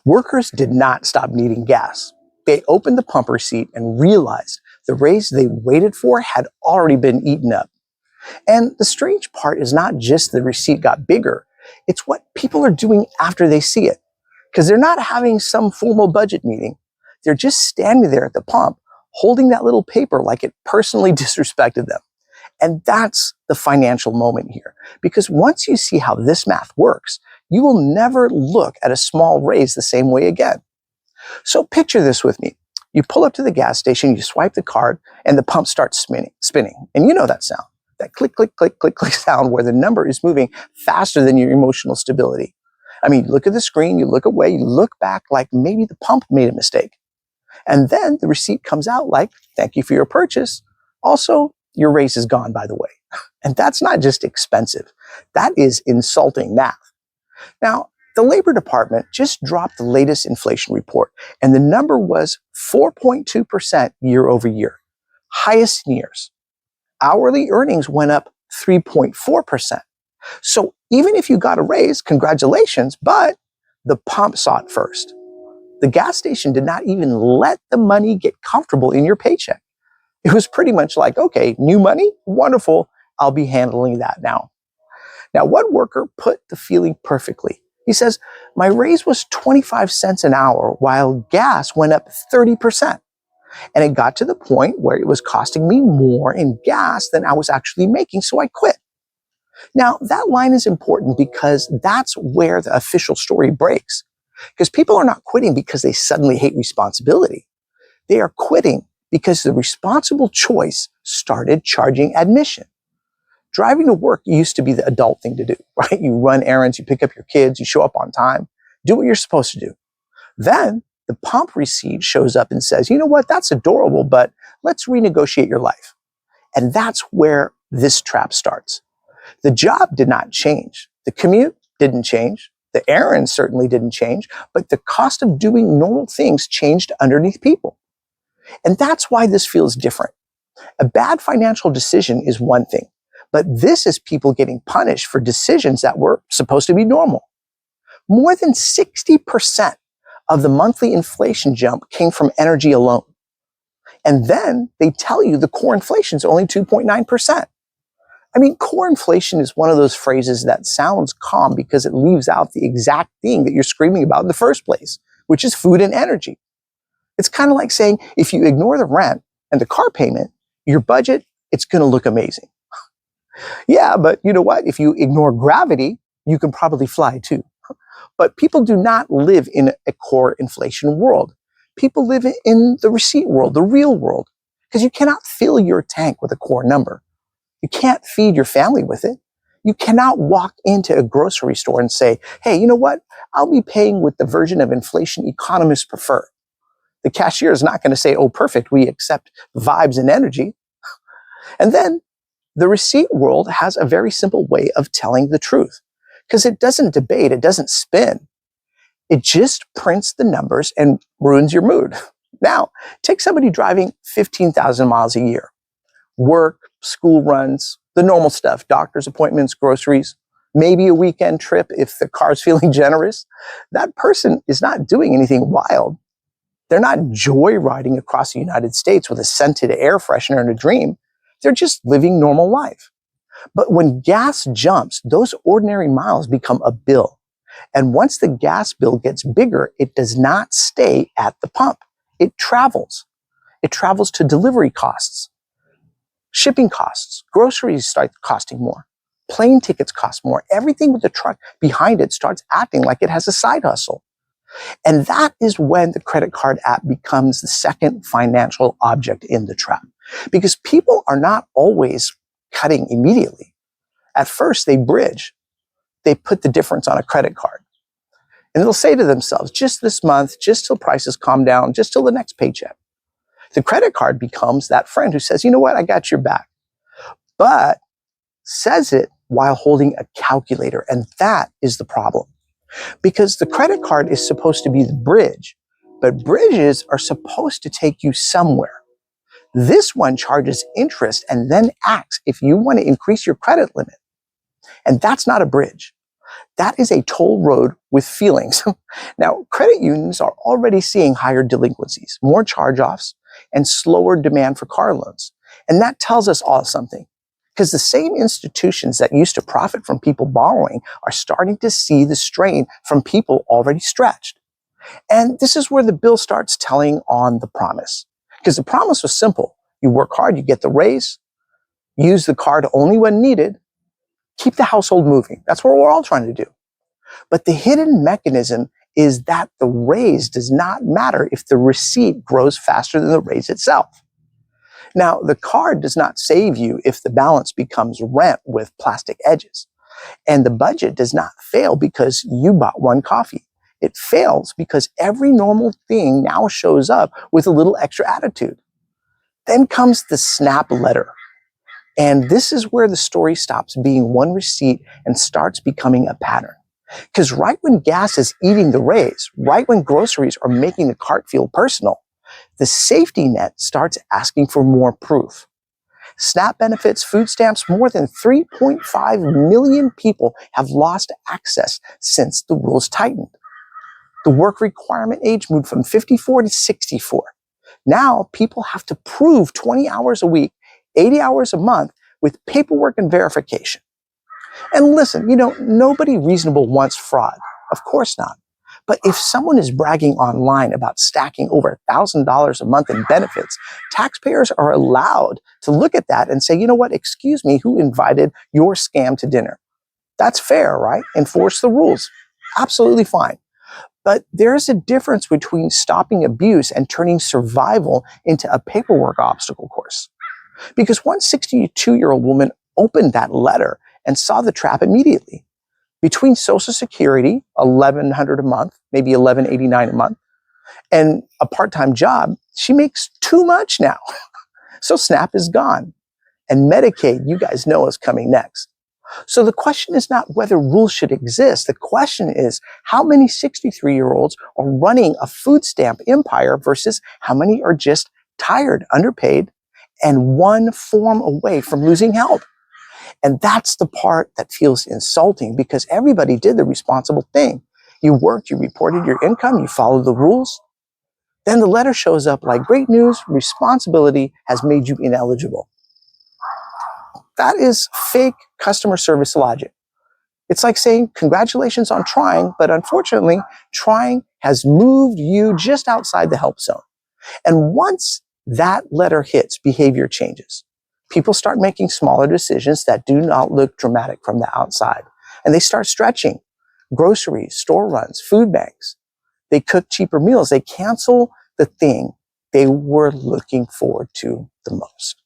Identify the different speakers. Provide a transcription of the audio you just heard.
Speaker 1: Workers did not stop needing gas. They opened the pump receipt and realized the raise they waited for had already been eaten up. And the strange part is not just the receipt got bigger, it's what people are doing after they see it. Because they're not having some formal budget meeting. They're just standing there at the pump, holding that little paper like it personally disrespected them. And that's the financial moment here. Because once you see how this math works, you will never look at a small raise the same way again. So picture this with me. You pull up to the gas station, you swipe the card, and the pump starts spinning. And you know that sound, that click, click, click, click, click sound where the number is moving faster than your emotional stability. I mean, you look at the screen, you look away, you look back like maybe the pump made a mistake. And then the receipt comes out like, thank you for your purchase. Also, your raise is gone, by the way. And that's not just expensive. That is insulting math. Now, the Labor Department just dropped the latest inflation report, and the number was 4.2% year over year, highest in years. Hourly earnings went up 3.4%. So even if you got a raise, congratulations, but the pump saw it first. The gas station did not even let the money get comfortable in your paycheck. It was pretty much like, okay, new money, wonderful, I'll be handling that now. Now, one worker put the feeling perfectly. He says, my raise was 25 cents an hour while gas went up 30%. And it got to the point where it was costing me more in gas than I was actually making, so I quit. Now, that line is important because that's where the official story breaks. Because people are not quitting because they suddenly hate responsibility. They are quitting because the responsible choice started charging admission. Driving to work used to be the adult thing to do, right? You run errands, you pick up your kids, you show up on time, do what you're supposed to do. Then the pump receipt shows up and says, you know what, that's adorable, but let's renegotiate your life. And that's where this trap starts. The job did not change. The commute didn't change. The errands certainly didn't change, but the cost of doing normal things changed underneath people. And that's why this feels different. A bad financial decision is one thing, but this is people getting punished for decisions that were supposed to be normal. More than 60% of the monthly inflation jump came from energy alone. And then they tell you the core inflation is only 2.9%. I mean, core inflation is one of those phrases that sounds calm because it leaves out the exact thing that you're screaming about in the first place, which is food and energy. It's kind of like saying, if you ignore the rent and the car payment, your budget, it's going to look amazing. Yeah, but you know what? If you ignore gravity, you can probably fly too. But people do not live in a core inflation world. People live in the receipt world, the real world, because you cannot fill your tank with a core number. You can't feed your family with it. You cannot walk into a grocery store and say, hey, you know what? I'll be paying with the version of inflation economists prefer. The cashier is not going to say, oh, perfect, we accept vibes and energy. And then the receipt world has a very simple way of telling the truth because it doesn't debate, it doesn't spin. It just prints the numbers and ruins your mood. Now, take somebody driving 15,000 miles a year. Work, school runs, the normal stuff, doctor's appointments, groceries, maybe a weekend trip if the car's feeling generous. That person is not doing anything wild. They're not joyriding across the United States with a scented air freshener and a dream. They're just living normal life. But when gas jumps, those ordinary miles become a bill. And once the gas bill gets bigger, it does not stay at the pump. It travels. It travels to delivery costs. Shipping costs, groceries start costing more. Plane tickets cost more. Everything with the truck behind it starts acting like it has a side hustle. And that is when the credit card app becomes the second financial object in the trap. Because people are not always cutting immediately. At first, they bridge. They put the difference on a credit card. And they'll say to themselves, just this month, just till prices calm down, just till the next paycheck. The credit card becomes that friend who says, you know what, I got your back. But says it while holding a calculator. And that is the problem. Because the credit card is supposed to be the bridge, but bridges are supposed to take you somewhere. This one charges interest and then acts if you want to increase your credit limit. And that's not a bridge. That is a toll road with feelings. Now, credit unions are already seeing higher delinquencies, more charge-offs, and slower demand for car loans. And that tells us all something, because the same institutions that used to profit from people borrowing are starting to see the strain from people already stretched. And this is where the bill starts telling on the promise. Because the promise was simple. You work hard, you get the raise, use the card only when needed, keep the household moving. That's what we're all trying to do. But the hidden mechanism is that the raise does not matter if the receipt grows faster than the raise itself. Now, the card does not save you if the balance becomes rent with plastic edges. And the budget does not fail because you bought one coffee. It fails because every normal thing now shows up with a little extra attitude. Then comes the SNAP letter. And this is where the story stops being one receipt and starts becoming a pattern. Because right when gas is eating the raise, right when groceries are making the cart feel personal, the safety net starts asking for more proof. SNAP benefits, food stamps, more than 3.5 million people have lost access since the rules tightened. The work requirement age moved from 54 to 64. Now people have to prove 20 hours a week, 80 hours a month with paperwork and verification. And listen, nobody reasonable wants fraud. Of course not. But if someone is bragging online about stacking over $1,000 a month in benefits, taxpayers are allowed to look at that and say, you know what, excuse me, who invited your scam to dinner? That's fair, right? Enforce the rules. Absolutely fine. But there's a difference between stopping abuse and turning survival into a paperwork obstacle course. Because one 62-year-old woman opened that letter and saw the trap immediately. Between Social Security, $1,100 a month, maybe $1,189 a month, and a part-time job, she makes too much now. So SNAP is gone. And Medicaid, you guys know, is coming next. So the question is not whether rules should exist. The question is how many 63-year-olds are running a food stamp empire versus how many are just tired, underpaid, and one form away from losing help. And that's the part that feels insulting because everybody did the responsible thing. You worked, you reported your income, you followed the rules. Then the letter shows up like great news, responsibility has made you ineligible. That is fake customer service logic. It's like saying, congratulations on trying, but unfortunately, trying has moved you just outside the help zone. And once that letter hits, behavior changes. People start making smaller decisions that do not look dramatic from the outside. And they start stretching. Groceries, store runs, food banks. They cook cheaper meals. They cancel the thing they were looking forward to the most.